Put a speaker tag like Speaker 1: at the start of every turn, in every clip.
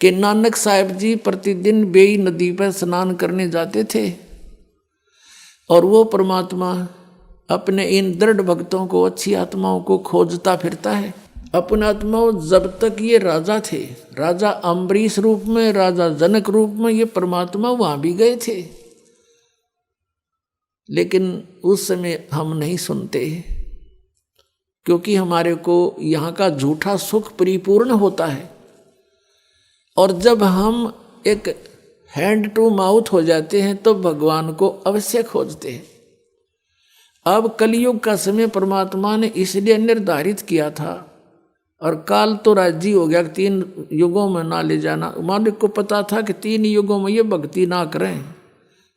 Speaker 1: कि नानक साहब जी प्रतिदिन बेई नदी पर स्नान करने जाते थे और वो परमात्मा अपने इन दृढ़ भक्तों को, अच्छी आत्माओं को खोजता फिरता है। अपने आत्माओं, जब तक ये राजा थे, राजा अम्बरीश रूप में, राजा जनक रूप में, ये परमात्मा वहां भी गए थे, लेकिन उस समय हम नहीं सुनते, क्योंकि हमारे को यहाँ का झूठा सुख परिपूर्ण होता है। और जब हम एक हैंड टू माउथ हो जाते हैं तो भगवान को अवश्य खोजते हैं। अब कलयुग का समय परमात्मा ने इसलिए निर्धारित किया था, और काल तो राजी हो गया, 3 युगों में ना ले जाना। मालिक को पता था कि 3 युगों में ये भक्ति ना करें,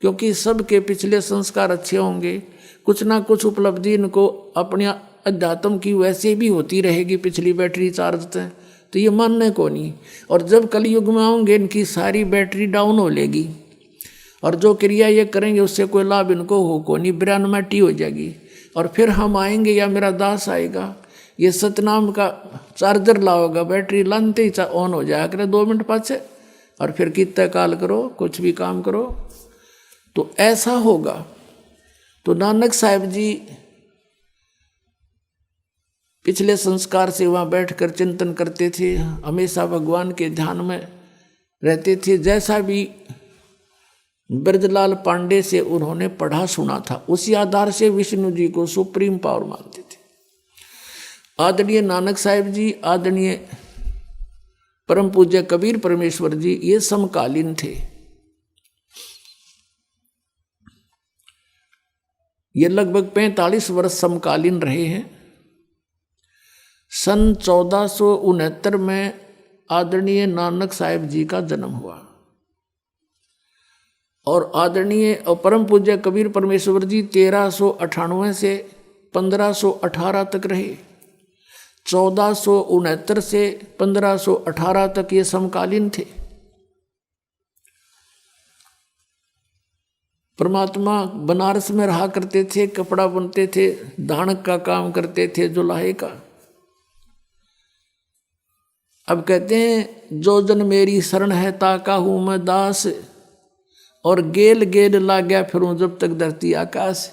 Speaker 1: क्योंकि सबके पिछले संस्कार अच्छे होंगे, कुछ ना कुछ उपलब्धि इनको अपने अध्यात्म की वैसे भी होती रहेगी, पिछली बैटरी चार्ज है, तो ये मानने को नहीं। और जब कलयुग में आऊँगे इनकी सारी बैटरी डाउन हो लेगी, और जो क्रिया ये करेंगे उससे कोई लाभ इनको हो को नहीं, ब्रह्माटी हो जाएगी। और फिर हम आएंगे या मेरा दास आएगा, ये सतनाम का चार्जर लाओगा, बैटरी लानते ही ऑन हो जाया करे 2 मिनट पाछे, और फिर कितना काल करो, कुछ भी काम करो, तो ऐसा होगा। तो नानक साहब जी पिछले संस्कार से वहाँ बैठकर चिंतन करते थे, हमेशा भगवान के ध्यान में रहते थे। जैसा भी ब्रजलाल पांडे से उन्होंने पढ़ा सुना था, उसी आधार से विष्णु जी को सुप्रीम पावर मानते थे। आदरणीय नानक साहब जी, आदरणीय परम पूज्य कबीर परमेश्वर जी, ये समकालीन थे। ये लगभग 45 वर्ष समकालीन रहे हैं। सन 1469 में आदरणीय नानक साहब जी का जन्म हुआ, और आदरणीय और परम पूज्य कबीर परमेश्वर जी 1398 से 1518 तक रहे। 1469 से 1518 तक ये समकालीन थे। परमात्मा बनारस में रहा करते थे, कपड़ा बुनते थे, दानक का काम करते थे, जुलाहे का। अब कहते हैं, जो जन मेरी शरण है ताका हूँ मैं दास, और गेल गेल ला गया फिरूं जब तक धरती आकाश।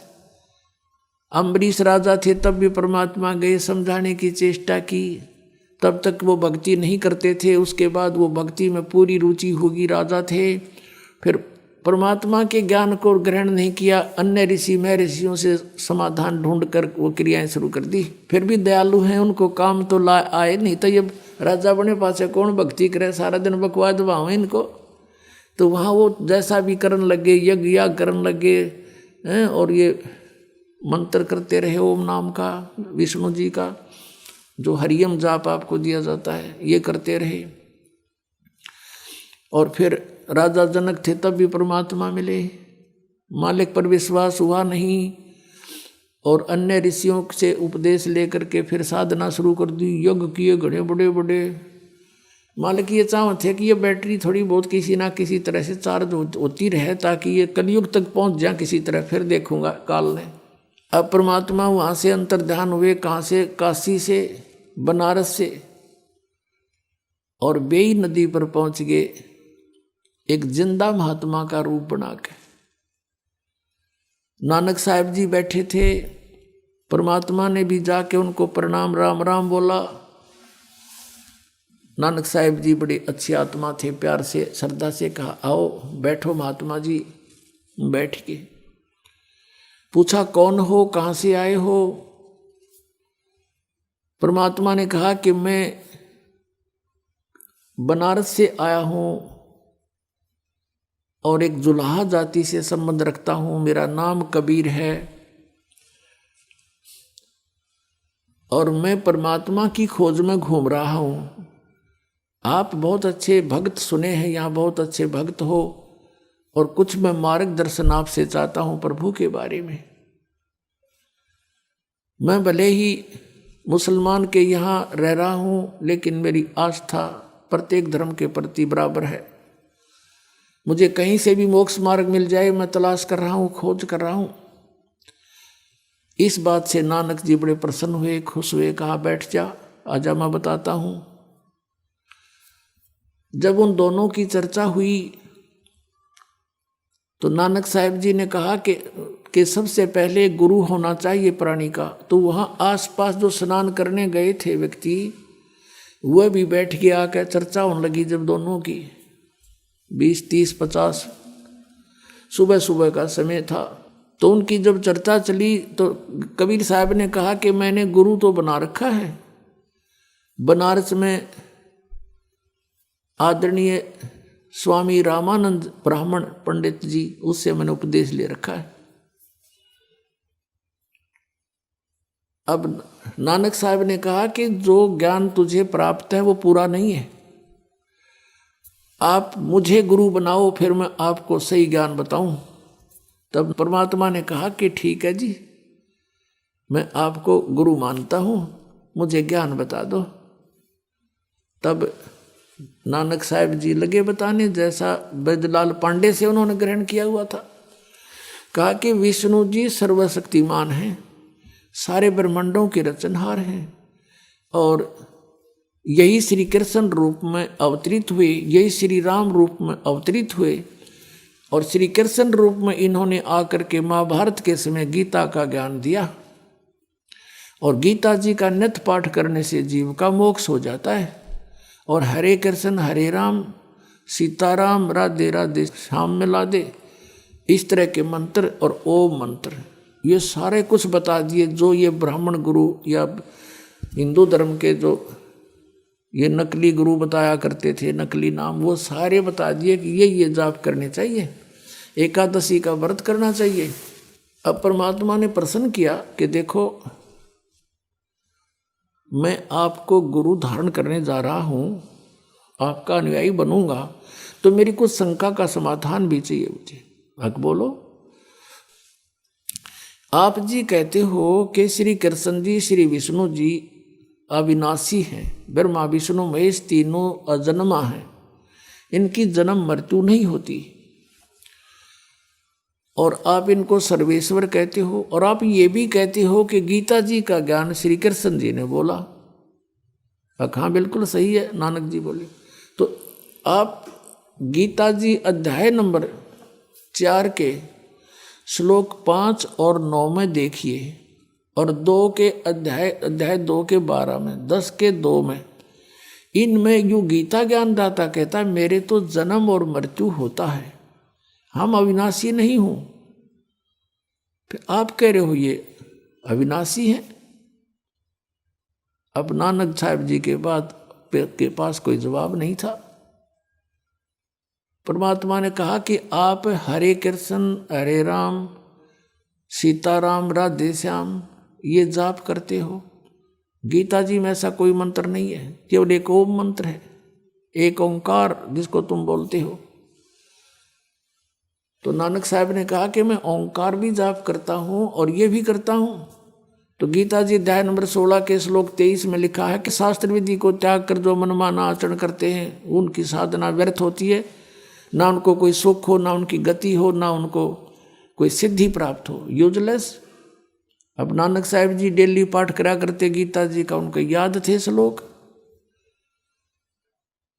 Speaker 1: अम्बरीश राजा थे तब भी परमात्मा गए, समझाने की चेष्टा की, तब तक वो भक्ति नहीं करते थे। उसके बाद वो भक्ति में पूरी रुचि होगी, राजा थे। फिर परमात्मा के ज्ञान को ग्रहण नहीं किया, अन्य ऋषि में ऋषियों से समाधान ढूंढ कर वो क्रियाएं शुरू कर दी। फिर भी दयालु हैं, उनको काम तो ला आए नहीं, तो ये राजा बने पासे कौन भक्ति करे, सारा दिन बकवाद वहाँ इनको। तो वहाँ वो जैसा भी करने लगे, यज्ञ याग करने लगे हैं, और ये मंत्र करते रहे ओम नाम का, विष्णु जी का जो हरियम जाप आपको दिया जाता है, ये करते रहे। और फिर राजा जनक थे तब भी परमात्मा मिले, मालिक पर विश्वास हुआ नहीं, और अन्य ऋषियों से उपदेश लेकर के फिर साधना शुरू कर दी, यज्ञ किए घड़े बड़े बड़े। मालिक ये चाह थे कि ये बैटरी थोड़ी बहुत किसी ना किसी तरह से चार्ज होती रहे, ताकि ये कलयुग तक पहुंच जाए किसी तरह, फिर देखूंगा काल ने। अब परमात्मा वहाँ से अंतर्ध्यान हुए, कहाँ से, काशी से, बनारस से, और बेई नदी पर पहुँच गए, एक जिंदा महात्मा का रूप बना के। नानक साहब जी बैठे थे, परमात्मा ने भी जाके उनको प्रणाम राम राम बोला। नानक साहब जी बड़े अच्छी आत्मा थे, प्यार से श्रद्धा से कहा, आओ बैठो महात्मा जी। बैठ के पूछा, कौन हो, कहाँ से आए हो? परमात्मा ने कहा कि मैं बनारस से आया हूँ और एक जुलाहा जाति से संबंध रखता हूँ, मेरा नाम कबीर है, और मैं परमात्मा की खोज में घूम रहा हूँ। आप बहुत अच्छे भक्त सुने हैं, यहाँ बहुत अच्छे भक्त हो, और कुछ मैं मार्गदर्शन आपसे चाहता हूँ प्रभु के बारे में। मैं भले ही मुसलमान के यहाँ रह रहा हूँ, लेकिन मेरी आस्था प्रत्येक धर्म के प्रति बराबर है। मुझे कहीं से भी मोक्ष मार्ग मिल जाए, मैं तलाश कर रहा हूँ, खोज कर रहा हूँ। इस बात से नानक जी बड़े प्रसन्न हुए, खुश हुए, कहा बैठ जा, आजा मैं बताता हूँ। जब उन दोनों की चर्चा हुई तो नानक साहब जी ने कहा कि सबसे पहले गुरु होना चाहिए प्राणी का। तो वहाँ आसपास जो स्नान करने गए थे व्यक्ति, वह भी बैठ के आकर चर्चा होने लगी। जब दोनों की 20, 30, 50 सुबह सुबह का समय था, तो उनकी जब चर्चा चली तो कबीर साहब ने कहा कि मैंने गुरु तो बना रखा है, बनारस में आदरणीय स्वामी रामानंद ब्राह्मण पंडित जी, उससे मैंने उपदेश ले रखा है। अब नानक साहब ने कहा कि जो ज्ञान तुझे प्राप्त है वो पूरा नहीं है, आप मुझे गुरु बनाओ, फिर मैं आपको सही ज्ञान बताऊं। तब परमात्मा ने कहा कि ठीक है जी, मैं आपको गुरु मानता हूं, मुझे ज्ञान बता दो। तब नानक साहब जी लगे बताने, जैसा बैद्यलाल पांडे से उन्होंने ग्रहण किया हुआ था। कहा कि विष्णु जी सर्वशक्तिमान हैं, सारे ब्रह्मांडों के रचनहार हैं, और यही श्री कृष्ण रूप में अवतरित हुए, यही श्री राम रूप में अवतरित हुए, और श्री कृष्ण रूप में इन्होंने आकर के महाभारत के समय गीता का ज्ञान दिया। और गीता जी का नित्य पाठ करने से जीव का मोक्ष हो जाता है। और हरे कृष्ण हरे राम सीताराम राधे राधे श्याम मिला दे, इस तरह के मंत्र और ओम मंत्र, ये सारे कुछ बता दिए। जो ये ब्राह्मण गुरु या हिंदू धर्म के जो ये नकली गुरु बताया करते थे, नकली नाम, वो सारे बता दिए कि ये जाप करने चाहिए, एकादशी का व्रत करना चाहिए। अब परमात्मा ने प्रसन्न किया कि देखो मैं आपको गुरु धारण करने जा रहा हूँ, आपका अनुयायी बनूंगा, तो मेरी कुछ शंका का समाधान भी चाहिए मुझे। हक बोलो। आप जी कहते हो कि श्री कृष्ण जी श्री विष्णु जी अविनाशी हैं, ब्रह्मा विष्णु महेश तीनों अजन्मा हैं, इनकी जन्म मृत्यु नहीं होती, और आप इनको सर्वेश्वर कहते हो, और आप ये भी कहते हो कि गीता जी का ज्ञान श्री कृष्ण जी ने बोला। हाँ बिल्कुल सही है, नानक जी बोले। तो आप गीता जी अध्याय नंबर 4 के श्लोक 5 और 9 में देखिए, और 2 के अध्याय 2 के 12 में, 10 के 2 में, इनमें यूँ गीता ज्ञानदाता कहता है मेरे तो जन्म और मृत्यु होता है, हम अविनाशी नहीं हूं। फिर आप कह रहे हो ये अविनाशी हैं। अब नानक साहब जी के पास कोई जवाब नहीं था। परमात्मा ने कहा कि आप हरे कृष्ण हरे राम सीताराम राधे श्याम ये जाप करते हो, गीता जी में ऐसा कोई मंत्र नहीं है, केवल एक ओम मंत्र है, एक ओंकार जिसको तुम बोलते हो। तो नानक साहब ने कहा कि मैं ओंकार भी जाप करता हूँ और ये भी करता हूँ। तो गीता जी अध्याय नंबर 16 के श्लोक 23 में लिखा है कि शास्त्र विधि को त्याग कर जो मनमाना आचरण करते हैं उनकी साधना व्यर्थ होती है, ना उनको कोई सुख हो, ना उनकी गति हो, ना उनको कोई सिद्धि प्राप्त हो, यूजलेस। अब नानक साहब जी डेली पाठ करा करते गीता जी का, उनको याद थे श्लोक।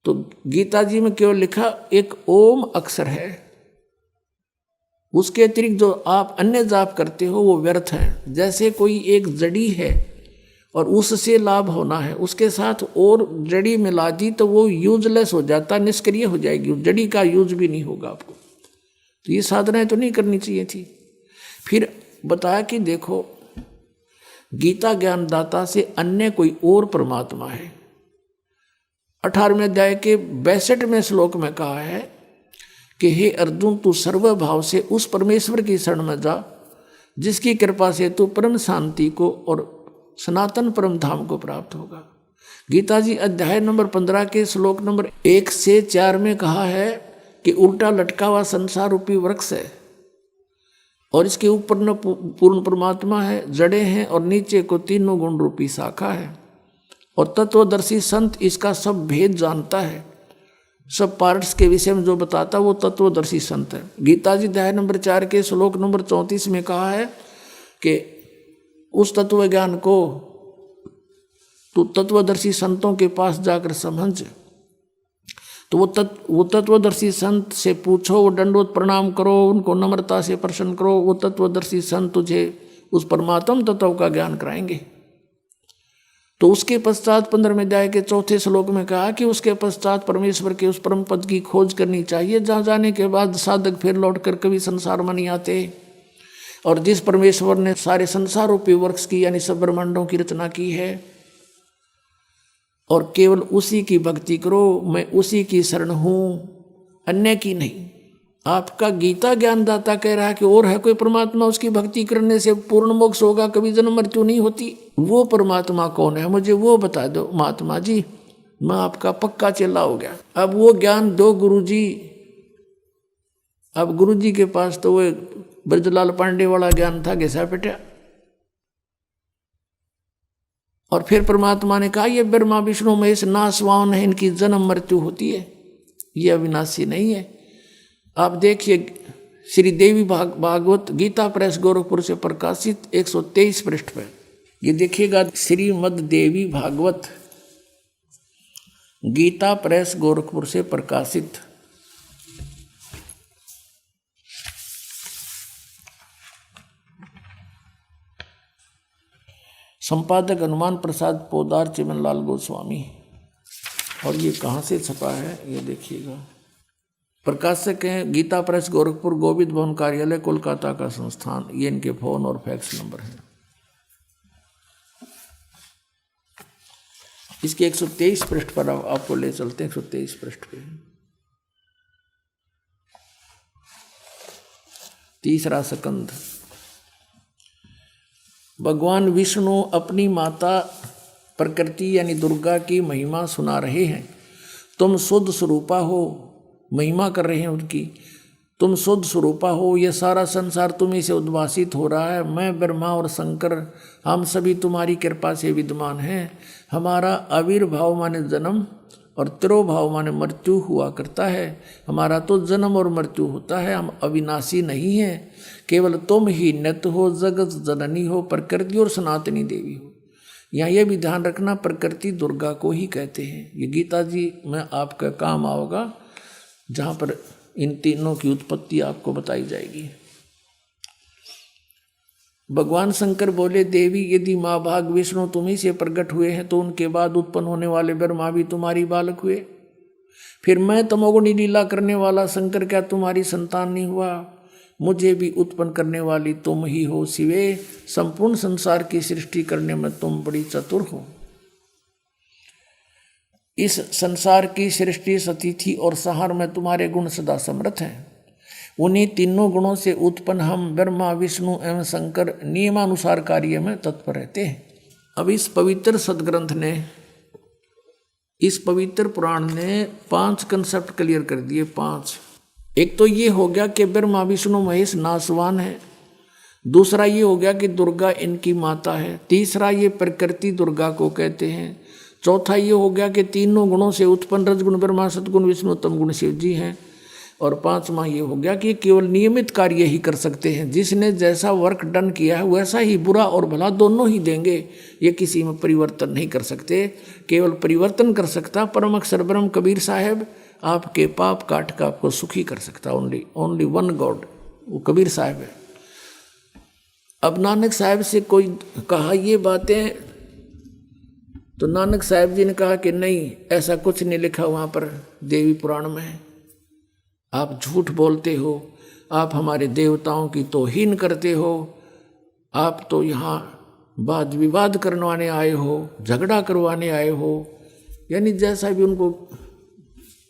Speaker 1: तो गीता जी में केवल लिखा एक ओम अक्षर है, उसके अतिरिक्त जो आप अन्य जाप करते हो वो व्यर्थ है। जैसे कोई एक जड़ी है और उससे लाभ होना है, उसके साथ और जड़ी मिला दी तो वो यूजलेस हो जाता, निष्क्रिय हो जाएगी, जड़ी का यूज भी नहीं होगा आपको। तो ये साधनाएं तो नहीं करनी चाहिए थी। फिर बताया कि देखो गीता ज्ञानदाता से अन्य कोई और परमात्मा है। 18वें अध्याय के 62वें श्लोक में कहा है कि हे अर्जुन तू सर्वभाव से उस परमेश्वर की शरण में जा जिसकी कृपा से तू परम शांति को और सनातन परम धाम को प्राप्त होगा। गीता जी अध्याय नंबर 15 के श्लोक नंबर 1 से 4 में कहा है कि उल्टा लटका हुआ संसार रूपी वृक्ष है और इसके ऊपर न पूर्ण परमात्मा है, जड़ें हैं और नीचे को तीनों गुण रूपी शाखा है, और तत्वदर्शी संत इसका सब भेद जानता है। सब पार्ट्स के विषय में जो बताता वो तत्वदर्शी संत है। गीता जी अध्याय नंबर 4 के श्लोक नंबर 34 में कहा है कि उस तत्व ज्ञान को तू तत्वदर्शी संतों के पास जाकर समझ। तो वो तत्वदर्शी संत से पूछो, वो दंडवत प्रणाम करो, उनको नम्रता से प्रसन्न करो, वो तत्वदर्शी संत तुझे उस परमात्म तत्व का ज्ञान कराएंगे। तो उसके पश्चात 15वें अध्याय के 4थे श्लोक में कहा कि उसके पश्चात परमेश्वर के उस परम पद की खोज करनी चाहिए, जहाँ जाने के बाद साधक फिर लौटकर कभी संसार में नहीं आते। और जिस परमेश्वर ने सारे संसार रूपी वृक्ष की यानी सब ब्रह्मांडों की रचना की है, और केवल उसी की भक्ति करो, मैं उसी की शरण हूँ, अन्य की नहीं। आपका गीता ज्ञानदाता कह रहा है कि और है कोई परमात्मा, उसकी भक्ति करने से पूर्ण मोक्ष होगा, कभी जन्म मृत्यु नहीं होती। वो परमात्मा कौन है, मुझे वो बता दो महात्मा जी, मैं आपका पक्का चेला हो गया। अब वो ज्ञान दो गुरुजी। अब गुरुजी के पास तो वो ब्रजलाल पांडे वाला ज्ञान था, घिसा पिटा। और फिर परमात्मा ने कहा ये ब्रह्मा विष्णु महेश नासवान है, इनकी जन्म मृत्यु होती है, ये अविनाशी नहीं है। आप देखिए श्री देवी भागवत गीता प्रेस गोरखपुर से प्रकाशित 123 पृष्ठ पर, ये देखिएगा श्रीमद देवी भागवत गीता प्रेस गोरखपुर से प्रकाशित। संपादक हनुमान प्रसाद पोदार चिमनलाल गोस्वामी। और ये कहाँ से छपा है ये देखिएगा। प्रकाशक हैं गीता प्रेस गोरखपुर, गोविंद भवन कार्यालय कोलकाता का संस्थान। ये इनके फोन और फैक्स नंबर है। इसके 123 पृष्ठ पर आपको ले चलते हैं। 123 पृष्ठ पे 3रा स्कंध। भगवान विष्णु अपनी माता प्रकृति यानी दुर्गा की महिमा सुना रहे हैं। तुम शुद्ध स्वरूपा हो, महिमा कर रहे हैं उनकी। तुम शुद्ध स्वरूपा हो, यह सारा संसार तुम्हीं से उद्भासित हो रहा है। मैं ब्रह्मा और शंकर हम सभी तुम्हारी कृपा से विद्यमान हैं। हमारा आविर्भाव माने जन्म और तिरोभाव माने मृत्यु हुआ करता है। हमारा तो जन्म और मृत्यु होता है, हम अविनाशी नहीं हैं। केवल तुम ही नित्य हो, जगत जननी हो, प्रकृति और सनातनी देवी हो। यहाँ यह भी ध्यान रखना, प्रकृति दुर्गा को ही कहते हैं। ये गीता जी में आपका काम आओगा, जहाँ पर इन तीनों की उत्पत्ति आपको बताई जाएगी। भगवान शंकर बोले, देवी यदि माँ भाग विष्णु तुम्ही से प्रकट हुए हैं, तो उनके बाद उत्पन्न होने वाले ब्रह्मा भी तुम्हारी बालक हुए। फिर मैं तमोगुणी लीला करने वाला शंकर क्या तुम्हारी संतान नहीं हुआ? मुझे भी उत्पन्न करने वाली तुम ही हो शिवे। संपूर्ण संसार की सृष्टि करने में तुम बड़ी चतुर हो। इस संसार की सृष्टि सतिथि और संहार में तुम्हारे गुण सदा समर्थ हैं। उन्हीं तीनों गुणों से उत्पन्न हम ब्रह्मा विष्णु एवं शंकर नियमानुसार कार्य में तत्पर रहते हैं। अब इस पवित्र सदग्रंथ ने, इस पवित्र पुराण ने 5 कंसेप्ट क्लियर कर दिए। 5। एक तो ये हो गया कि ब्रह्मा विष्णु महेश नासवान है। दूसरा ये हो गया कि दुर्गा इनकी माता है। तीसरा ये प्रकृति दुर्गा को कहते हैं। चौथा ये हो गया कि तीनों गुणों से उत्पन्न रजगुण ब्रह्मा, सतगुण विष्णु, तम गुण शिव जी हैं। और 5वां ये हो गया कि केवल नियमित कार्य ही कर सकते हैं। जिसने जैसा वर्क डन किया है वैसा ही बुरा और भला दोनों ही देंगे। ये किसी में परिवर्तन नहीं कर सकते। केवल परिवर्तन कर सकता परम अक्षर ब्रह्म कबीर साहब, आपके पाप काट का आपको सुखी कर सकता। ओनली वन गॉड, वो कबीर साहब है। अब नानक साहब से कोई कहा ये बातें, तो नानक साहब जी ने कहा कि नहीं, ऐसा कुछ नहीं लिखा वहाँ पर देवी पुराण में। आप झूठ बोलते हो, आप हमारे देवताओं की तौहीन करते हो, आप तो यहाँ वाद विवाद करवाने आए हो, झगड़ा करवाने आए हो। यानी जैसा भी उनको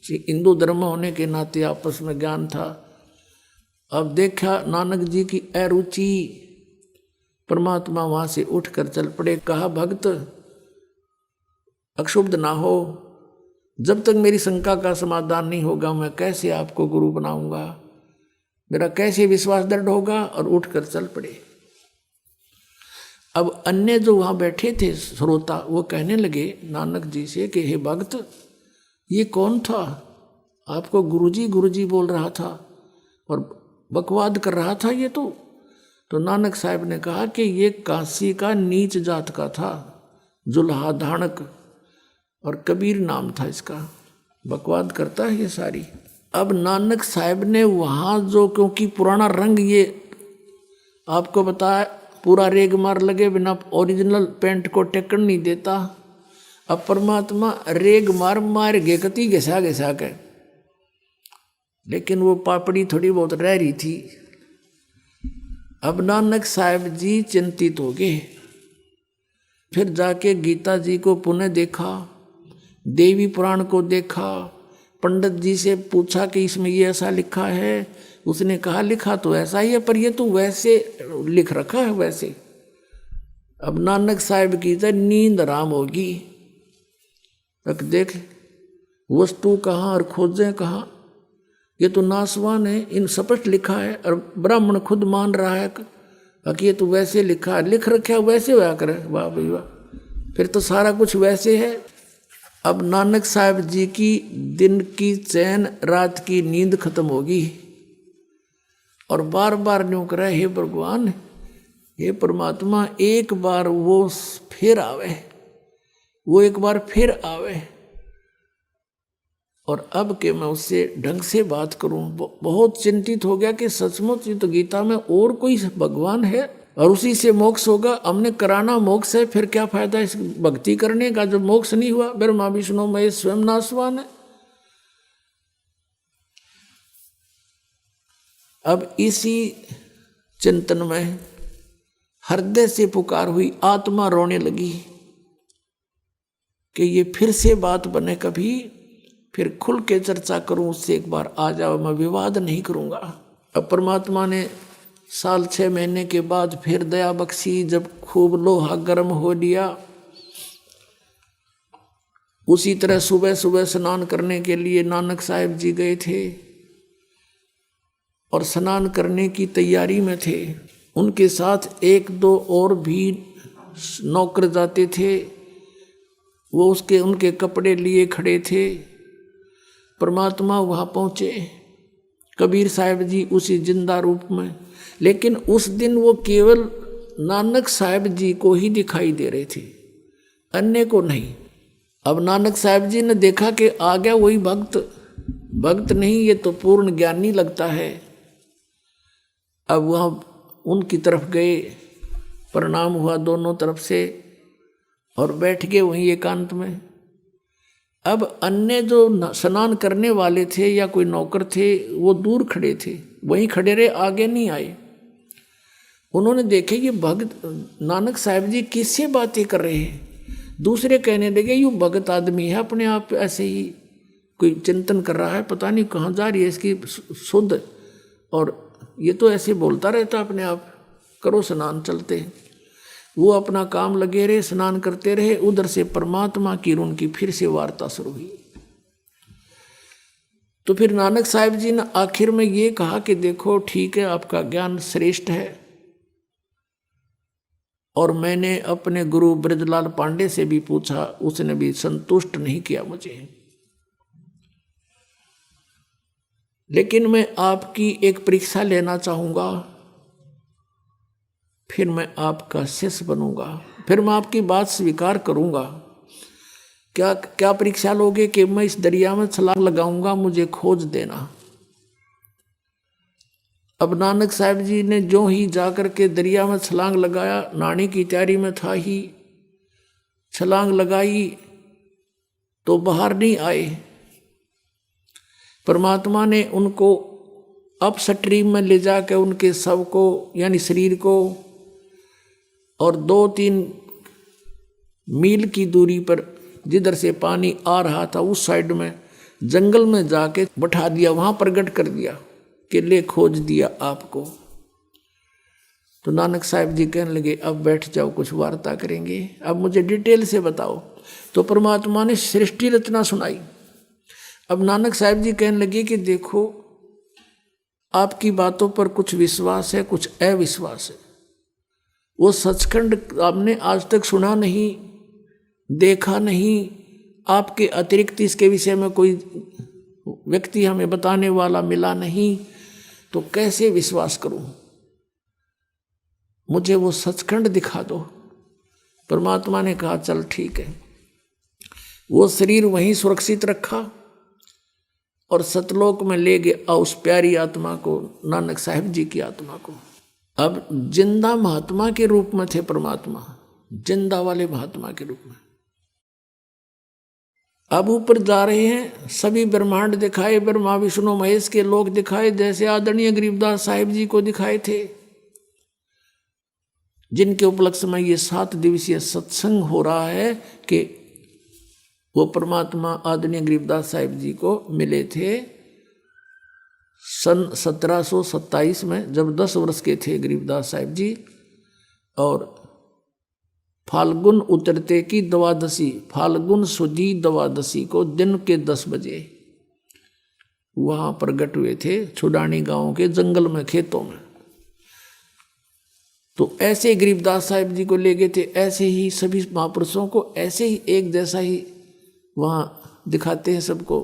Speaker 1: हिंदू धर्म होने के नाते आपस में ज्ञान था। अब देखा नानक जी की अरुचि, परमात्मा वहाँ से उठकर चल पड़े। कहा भक्त अक्षुब्ध ना हो, जब तक मेरी शंका का समाधान नहीं होगा मैं कैसे आपको गुरु बनाऊंगा, मेरा कैसे विश्वास दृढ़ होगा। और उठकर चल पड़े। अब अन्य जो वहाँ बैठे थे श्रोता, वो कहने लगे नानक जी से कि हे भक्त, ये कौन था? आपको गुरुजी गुरुजी बोल रहा था और बकवाद कर रहा था ये तो नानक साहब ने कहा कि ये काशी का नीच जात का था, जुल्हा धाणक, और कबीर नाम था इसका। बकवाद करता है ये सारी। अब नानक साहब ने वहाँ जो, क्योंकि पुराना रंग ये आपको बताया, पूरा रेग मार लगे बिना ओरिजिनल पेंट को टेकन नहीं देता। अब परमात्मा रेग मार मार गे कति घिसा घिसा के, लेकिन वो पापड़ी थोड़ी बहुत रह रही थी। अब नानक साहब जी चिंतित हो गए, फिर जाके गीता जी को पुनः देखा, देवी पुराण को देखा, पंडित जी से पूछा कि इसमें ये ऐसा लिखा है। उसने कहा लिखा तो ऐसा ही है, पर ये तो वैसे लिख रखा है वैसे। अब नानक साहब की तो नींद आराम होगी। तक देख वस्तु कहाँ और खोजें कहाँ, ये तो नासवान है, इन स्पष्ट लिखा है और ब्राह्मण खुद मान रहा है कि ये तो वैसे लिखा है, लिख रखा है वैसे होया करे। वाह भाई वाह, फिर तो सारा कुछ वैसे है। अब नानक साहब जी की दिन की चैन रात की नींद खत्म होगी और बार बार न्यों करे, हे भगवान हे परमात्मा, एक बार वो फिर आवे, वो एक बार फिर आवे और अब के मैं उससे ढंग से बात करूं। बहुत चिंतित हो गया कि सचमुच ये तो गीता में और कोई भगवान है और उसी से मोक्ष होगा। हमने कराना मोक्ष है, फिर क्या फायदा इस भक्ति करने का जो मोक्ष नहीं हुआ। ब्रह्मा विष्णु महेश स्वयं नासवान है। अब इसी चिंतन में हृदय से पुकार हुई, आत्मा रोने लगी कि ये फिर से बात बने, कभी फिर खुल के चर्चा करूं उससे, एक बार आ जाओ, मैं विवाद नहीं करूंगा। अब परमात्मा ने 6 महीने के बाद फिर दया बख्शी, जब खूब लोहा गर्म हो लिया। उसी तरह सुबह सुबह स्नान करने के लिए नानक साहब जी गए थे और स्नान करने की तैयारी में थे। उनके साथ 1-2 और भी नौकर जाते थे, वो उनके कपड़े लिए खड़े थे। परमात्मा वहाँ पहुँचे, कबीर साहब जी उसी जिंदा रूप में, लेकिन उस दिन वो केवल नानक साहब जी को ही दिखाई दे रहे थे, अन्य को नहीं। अब नानक साहब जी ने देखा कि आ गया वही भक्त नहीं, ये तो पूर्ण ज्ञानी लगता है। अब वहाँ उनकी तरफ गए, प्रणाम हुआ दोनों तरफ से और बैठ गए वहीं एकांत में। अब अन्य जो स्नान करने वाले थे या कोई नौकर थे वो दूर खड़े थे, वहीं खड़े रहे, आगे नहीं आए। उन्होंने देखे कि भगत नानक साहब जी किससे बातें कर रहे हैं। दूसरे कहने लगे ये भगत आदमी है, अपने आप ऐसे ही कोई चिंतन कर रहा है, पता नहीं कहाँ जा रही है इसकी शुद्ध, और ये तो ऐसे बोलता रहता अपने आप। करो स्नान, चलते। वो अपना काम लगे रहे, स्नान करते रहे। उधर से परमात्मा की उनकी फिर से वार्ता शुरू हुई। तो फिर नानक साहब जी ने आखिर में ये कहा कि देखो ठीक है, आपका ज्ञान श्रेष्ठ है और मैंने अपने गुरु ब्रजलाल पांडे से भी पूछा, उसने भी संतुष्ट नहीं किया मुझे, लेकिन मैं आपकी एक परीक्षा लेना चाहूँगा, फिर मैं आपका शिष्य बनूंगा, फिर मैं आपकी बात स्वीकार करूंगा। क्या परीक्षा लोगे? कि मैं इस दरिया में छलांग लगाऊंगा, मुझे खोज देना। अब नानक साहब जी ने जो ही जाकर के दरिया में छलांग लगाया, नहाने की तैयारी में था ही, छलांग लगाई तो बाहर नहीं आए। परमात्मा ने उनको अप स्ट्रीम में ले जाकर उनके शव को यानी शरीर को और 2-3 मील की दूरी पर जिधर से पानी आ रहा था उस साइड में जंगल में जाके बैठा दिया, वहां प्रकट कर दिया कि ले खोज दिया आपको। तो नानक साहब जी कहने लगे अब बैठ जाओ, कुछ वार्ता करेंगे, अब मुझे डिटेल से बताओ। तो परमात्मा ने सृष्टि रचना सुनाई। अब नानक साहब जी कहने लगे कि देखो आपकी बातों पर कुछ विश्वास है, कुछ अविश्वास है। वो सचखंड आपने आज तक सुना नहीं, देखा नहीं, आपके अतिरिक्त इसके विषय में कोई व्यक्ति हमें बताने वाला मिला नहीं, तो कैसे विश्वास करूं? मुझे वो सचखंड दिखा दो। परमात्मा ने कहा चल ठीक है। वो शरीर वहीं सुरक्षित रखा और सतलोक में ले गया उस प्यारी आत्मा को, नानक साहिब जी की आत्मा को। अब जिंदा महात्मा के रूप में थे परमात्मा, जिंदा वाले महात्मा के रूप में। अब ऊपर जा रहे हैं, सभी ब्रह्मांड दिखाए, ब्रह्मा विष्णु महेश के लोक दिखाए, जैसे आदरणीय गरीबदास साहिब जी को दिखाए थे, जिनके उपलक्ष्य में ये 7 दिवसीय सत्संग हो रहा है कि वो परमात्मा आदरणीय गरीबदास साहिब जी को मिले थे सन 1727 में, जब 10 वर्ष के थे गरीबदास साहिब जी। और फाल्गुन उतरते की द्वादशी, फाल्गुन सुदी द्वादशी को दिन के 10 बजे वहाँ प्रकट हुए थे, छुडानी गांव के जंगल में, खेतों में। तो ऐसे गरीबदास साहिब जी को ले गए थे, ऐसे ही सभी महापुरुषों को ऐसे ही एक जैसा ही वहाँ दिखाते हैं सबको।